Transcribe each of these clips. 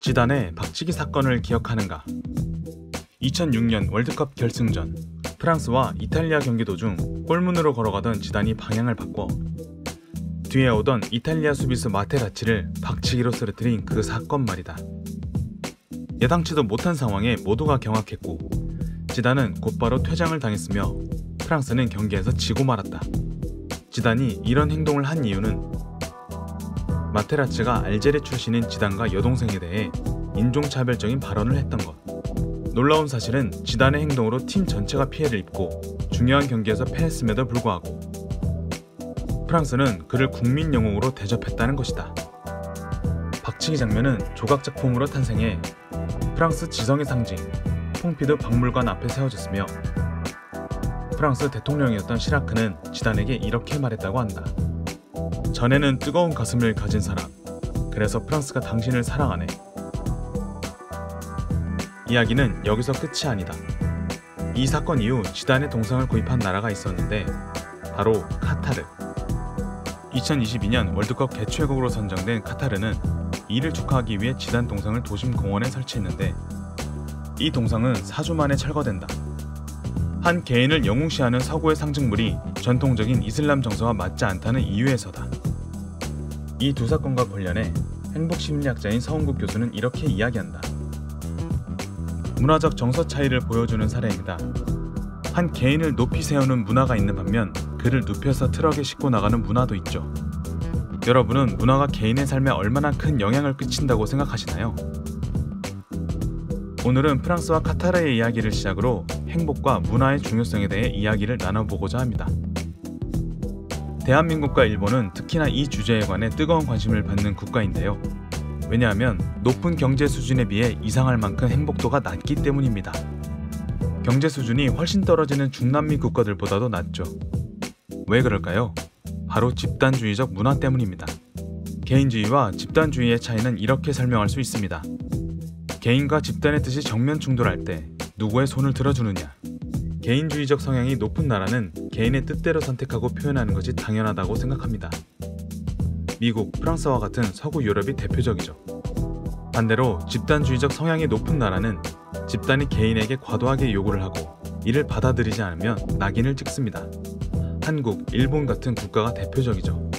지단의 박치기 사건을 기억하는가? 2006년 월드컵 결승전, 프랑스와 이탈리아 경기 도중 골문으로 걸어가던 지단이 방향을 바꿔 뒤에 오던 이탈리아 수비수 마테라치를 박치기로 쓰러뜨린 그 사건 말이다. 예상치도 못한 상황에 모두가 경악했고 지단은 곧바로 퇴장을 당했으며 프랑스는 경기에서 지고 말았다. 지단이 이런 행동을 한 이유는 마테라치가 알제리 출신인 지단과 여동생에 대해 인종차별적인 발언을 했던 것. 놀라운 사실은 지단의 행동으로 팀 전체가 피해를 입고 중요한 경기에서 패했음에도 불구하고 프랑스는 그를 국민 영웅으로 대접했다는 것이다. 박치기 장면은 조각작품으로 탄생해 프랑스 지성의 상징 퐁피드 박물관 앞에 세워졌으며 프랑스 대통령이었던 시라크는 지단에게 이렇게 말했다고 한다. 전에는 뜨거운 가슴을 가진 사람, 그래서 프랑스가 당신을 사랑하네. 이야기는 여기서 끝이 아니다. 이 사건 이후 지단의 동상을 구입한 나라가 있었는데 바로 카타르. 2022년 월드컵 개최국으로 선정된 카타르는 이를 축하하기 위해 지단 동상을 도심 공원에 설치했는데 이 동상은 4주 만에 철거된다. 한 개인을 영웅시하는 서구의 상징물이 전통적인 이슬람 정서와 맞지 않다는 이유에서다. 이 두 사건과 관련해 행복심리학자인 서은국 교수는 이렇게 이야기한다. 문화적 정서 차이를 보여주는 사례입니다. 한 개인을 높이 세우는 문화가 있는 반면 그를 눕혀서 트럭에 싣고 나가는 문화도 있죠. 여러분은 문화가 개인의 삶에 얼마나 큰 영향을 끼친다고 생각하시나요? 오늘은 프랑스와 카타르의 이야기를 시작으로 행복과 문화의 중요성에 대해 이야기를 나눠보고자 합니다. 대한민국과 일본은 특히나 이 주제에 관해 뜨거운 관심을 받는 국가인데요. 왜냐하면 높은 경제 수준에 비해 이상할 만큼 행복도가 낮기 때문입니다. 경제 수준이 훨씬 떨어지는 중남미 국가들보다도 낮죠. 왜 그럴까요? 바로 집단주의적 문화 때문입니다. 개인주의와 집단주의의 차이는 이렇게 설명할 수 있습니다. 개인과 집단의 뜻이 정면 충돌할 때 누구의 손을 들어주느냐. 개인주의적 성향이 높은 나라는 개인의 뜻대로 선택하고 표현하는 것이 당연하다고 생각합니다. 미국, 프랑스와 같은 서구 유럽이 대표적이죠. 반대로 집단주의적 성향이 높은 나라는 집단이 개인에게 과도하게 요구를 하고 이를 받아들이지 않으면 낙인을 찍습니다. 한국, 일본 같은 국가가 대표적이죠.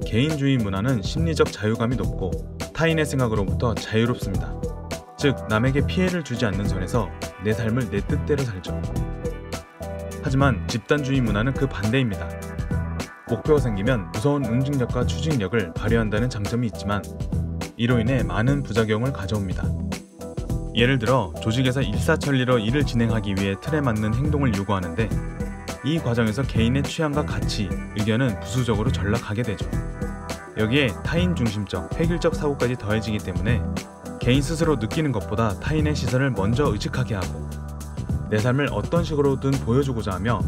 개인주의 문화는 심리적 자유감이 높고 타인의 생각으로부터 자유롭습니다. 즉, 남에게 피해를 주지 않는 선에서 내 삶을 내 뜻대로 살죠. 하지만 집단주의 문화는 그 반대입니다. 목표가 생기면 무서운 응징력과 추진력을 발휘한다는 장점이 있지만 이로 인해 많은 부작용을 가져옵니다. 예를 들어 조직에서 일사천리로 일을 진행하기 위해 틀에 맞는 행동을 요구하는데 이 과정에서 개인의 취향과 가치, 의견은 부수적으로 전락하게 되죠. 여기에 타인 중심적, 획일적 사고까지 더해지기 때문에 개인 스스로 느끼는 것보다 타인의 시선을 먼저 의식하게 하고 내 삶을 어떤 식으로든 보여주고자 하며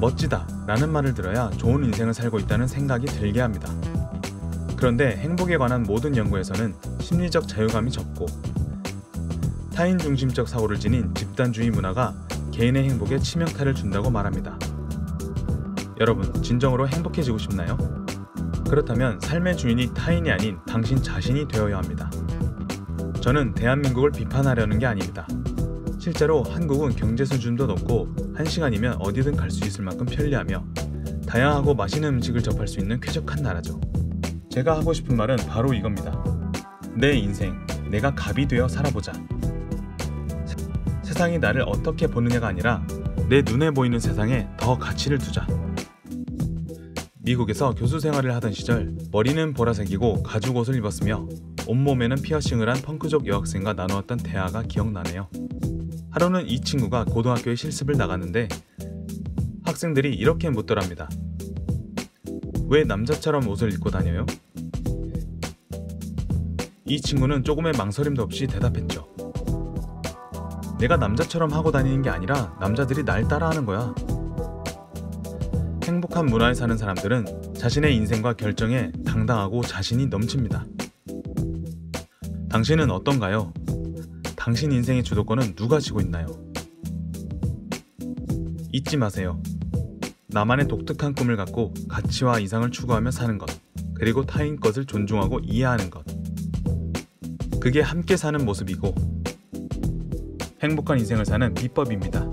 멋지다 라는 말을 들어야 좋은 인생을 살고 있다는 생각이 들게 합니다. 그런데 행복에 관한 모든 연구에서는 심리적 자유감이 적고 타인 중심적 사고를 지닌 집단주의 문화가 개인의 행복에 치명타를 준다고 말합니다. 여러분, 진정으로 행복해지고 싶나요? 그렇다면 삶의 주인이 타인이 아닌 당신 자신이 되어야 합니다. 저는 대한민국을 비판하려는 게 아닙니다. 실제로 한국은 경제 수준도 높고 1시간이면 어디든 갈 수 있을 만큼 편리하며 다양하고 맛있는 음식을 접할 수 있는 쾌적한 나라죠. 제가 하고 싶은 말은 바로 이겁니다. 내 인생, 내가 갑이 되어 살아보자. 세상이 나를 어떻게 보느냐가 아니라 내 눈에 보이는 세상에 더 가치를 두자. 미국에서 교수 생활을 하던 시절 머리는 보라색이고 가죽 옷을 입었으며 온몸에는 피어싱을 한 펑크족 여학생과 나누었던 대화가 기억나네요. 하루는 이 친구가 고등학교에 실습을 나갔는데 학생들이 이렇게 묻더랍니다. 왜 남자처럼 옷을 입고 다녀요? 이 친구는 조금의 망설임도 없이 대답했죠. 내가 남자처럼 하고 다니는 게 아니라 남자들이 날 따라하는 거야. 행복한 문화에 사는 사람들은 자신의 인생과 결정에 당당하고 자신이 넘칩니다. 당신은 어떤가요? 당신 인생의 주도권은 누가 쥐고 있나요? 잊지 마세요. 나만의 독특한 꿈을 갖고 가치와 이상을 추구하며 사는 것, 그리고 타인 것을 존중하고 이해하는 것. 그게 함께 사는 모습이고 행복한 인생을 사는 비법입니다.